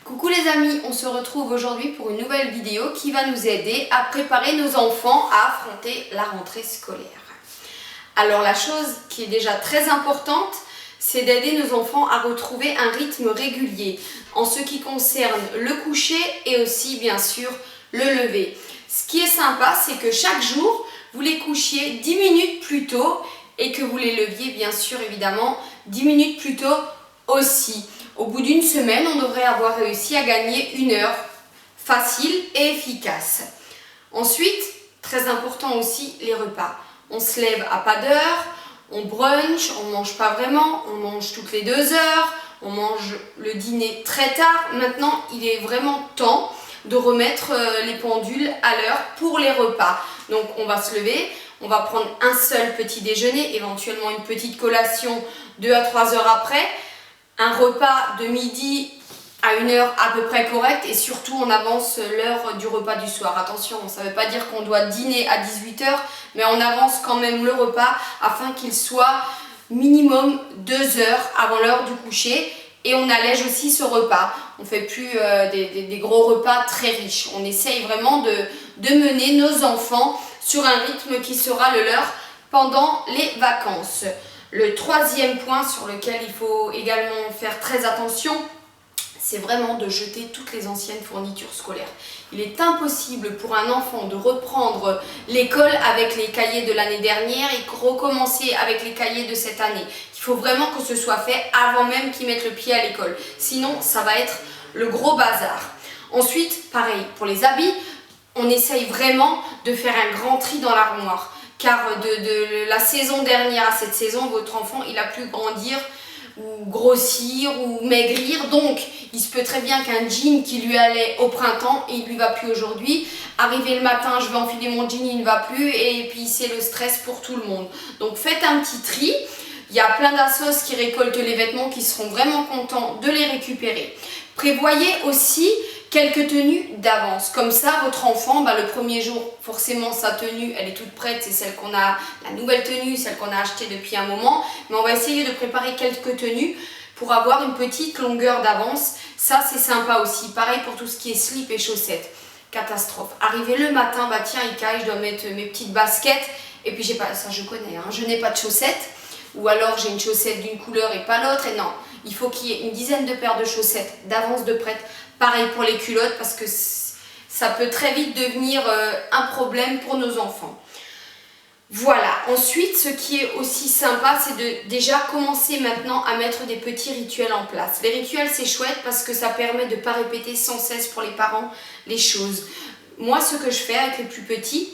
Coucou les amis, on se retrouve aujourd'hui pour une nouvelle vidéo qui va nous aider à préparer nos enfants à affronter la rentrée scolaire. Alors la chose qui est déjà très importante, c'est d'aider nos enfants à retrouver un rythme régulier en ce qui concerne le coucher et aussi bien sûr le lever. Ce qui est sympa, c'est que chaque jour, vous les couchiez 10 minutes plus tôt et que vous les leviez bien sûr évidemment 10 minutes plus tôt aussi. Au bout d'une semaine, on devrait avoir réussi à gagner une heure facile et efficace. Ensuite, très important aussi, les repas. On se lève à pas d'heure, on brunch, on ne mange pas vraiment, on mange toutes les 2 heures, on mange le dîner très tard. Maintenant, il est vraiment temps de remettre les pendules à l'heure pour les repas. Donc, on va se lever, on va prendre un seul petit déjeuner, éventuellement une petite collation 2 à 3 heures après. Un repas de midi à une heure à peu près correcte et surtout on avance l'heure du repas du soir. Attention, ça ne veut pas dire qu'on doit dîner à 18 heures, mais on avance quand même le repas afin qu'il soit minimum 2 heures avant l'heure du coucher et on allège aussi ce repas. On ne fait plus des gros repas très riches. On essaye vraiment de mener nos enfants sur un rythme qui sera le leur pendant les vacances. Le troisième point sur lequel il faut également faire très attention, c'est vraiment de jeter toutes les anciennes fournitures scolaires. Il est impossible pour un enfant de reprendre l'école avec les cahiers de l'année dernière et recommencer avec les cahiers de cette année. Il faut vraiment que ce soit fait avant même qu'il mette le pied à l'école. Sinon, ça va être le gros bazar. Ensuite, pareil, pour les habits, on essaye vraiment de faire un grand tri dans l'armoire. Car de la saison dernière à cette saison, votre enfant, il a pu grandir ou grossir ou maigrir. Donc, il se peut très bien qu'un jean qui lui allait au printemps, il ne lui va plus aujourd'hui. Arrivé le matin, je vais enfiler mon jean, il ne va plus. Et puis, c'est le stress pour tout le monde. Donc, faites un petit tri. Il y a plein d'assos qui récoltent les vêtements qui seront vraiment contents de les récupérer. Prévoyez aussi quelques tenues d'avance. Comme ça, votre enfant, le premier jour, forcément, sa tenue, elle est toute prête. C'est celle qu'on a, la nouvelle tenue, celle qu'on a achetée depuis un moment. Mais on va essayer de préparer quelques tenues pour avoir une petite longueur d'avance. Ça, c'est sympa aussi. Pareil pour tout ce qui est slip et chaussettes. Catastrophe. Arrivé le matin, tiens, Ika, je dois mettre mes petites baskets. Et puis, j'ai pas, ça je connais, je n'ai pas de chaussettes. Ou alors, j'ai une chaussette d'une couleur et pas l'autre. Et non, il faut qu'il y ait une dizaine de paires de chaussettes d'avance de prête. Pareil pour les culottes parce que ça peut très vite devenir un problème pour nos enfants. Voilà, ensuite ce qui est aussi sympa, c'est de déjà commencer maintenant à mettre des petits rituels en place. Les rituels, c'est chouette parce que ça permet de ne pas répéter sans cesse pour les parents les choses. Moi, ce que je fais avec les plus petits,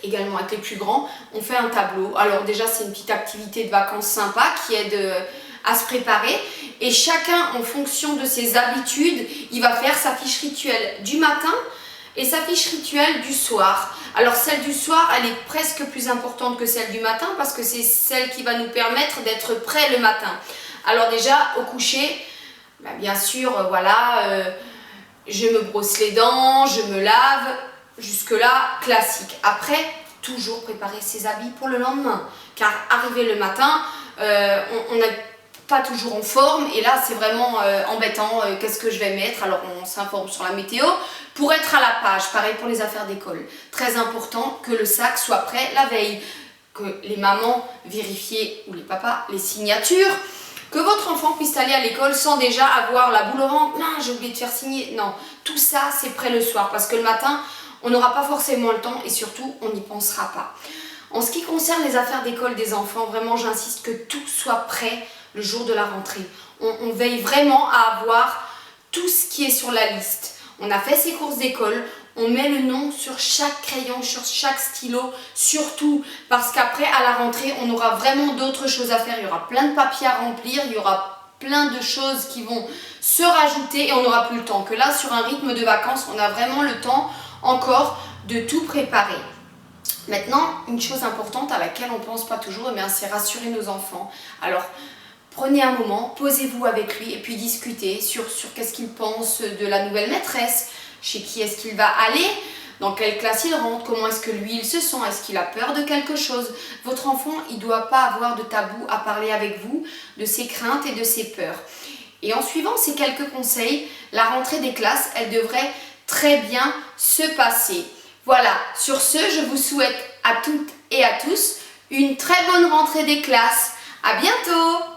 également avec les plus grands, on fait un tableau. Alors déjà, c'est une petite activité de vacances sympa qui aide à se préparer et chacun en fonction de ses habitudes il va faire sa fiche rituelle du matin et sa fiche rituelle du soir. Alors celle du soir elle est presque plus importante que celle du matin parce que c'est celle qui va nous permettre d'être prêt le matin. Alors déjà au coucher, bien sûr je me brosse les dents, je me lave, jusque là classique. Après toujours préparer ses habits pour le lendemain car arrivé le matin on a pas toujours en forme et là c'est vraiment embêtant, qu'est-ce que je vais mettre? Alors on s'informe sur la météo pour être à la page. Pareil pour les affaires d'école, très important que le sac soit prêt la veille, que les mamans vérifient ou les papas les signatures, que votre enfant puisse aller à l'école sans déjà avoir la boule au ventre, non j'ai oublié de faire signer, non, tout ça c'est prêt le soir parce que le matin on n'aura pas forcément le temps et surtout on n'y pensera pas. En ce qui concerne les affaires d'école des enfants, vraiment j'insiste que tout soit prêt le jour de la rentrée. On veille vraiment à avoir tout ce qui est sur la liste. On a fait ses courses d'école, on met le nom sur chaque crayon, sur chaque stylo, surtout parce qu'après à la rentrée, on aura vraiment d'autres choses à faire. Il y aura plein de papiers à remplir, il y aura plein de choses qui vont se rajouter et on n'aura plus le temps. Que là, sur un rythme de vacances, on a vraiment le temps encore de tout préparer. Maintenant, une chose importante à laquelle on ne pense pas toujours, c'est rassurer nos enfants. Alors, prenez un moment, posez-vous avec lui et puis discutez sur qu'est-ce qu'il pense de la nouvelle maîtresse, chez qui est-ce qu'il va aller, dans quelle classe il rentre, comment est-ce que lui il se sent, est-ce qu'il a peur de quelque chose. Votre enfant, il ne doit pas avoir de tabou à parler avec vous, de ses craintes et de ses peurs. Et en suivant ces quelques conseils, la rentrée des classes, elle devrait très bien se passer. Voilà, sur ce, je vous souhaite à toutes et à tous une très bonne rentrée des classes. À bientôt!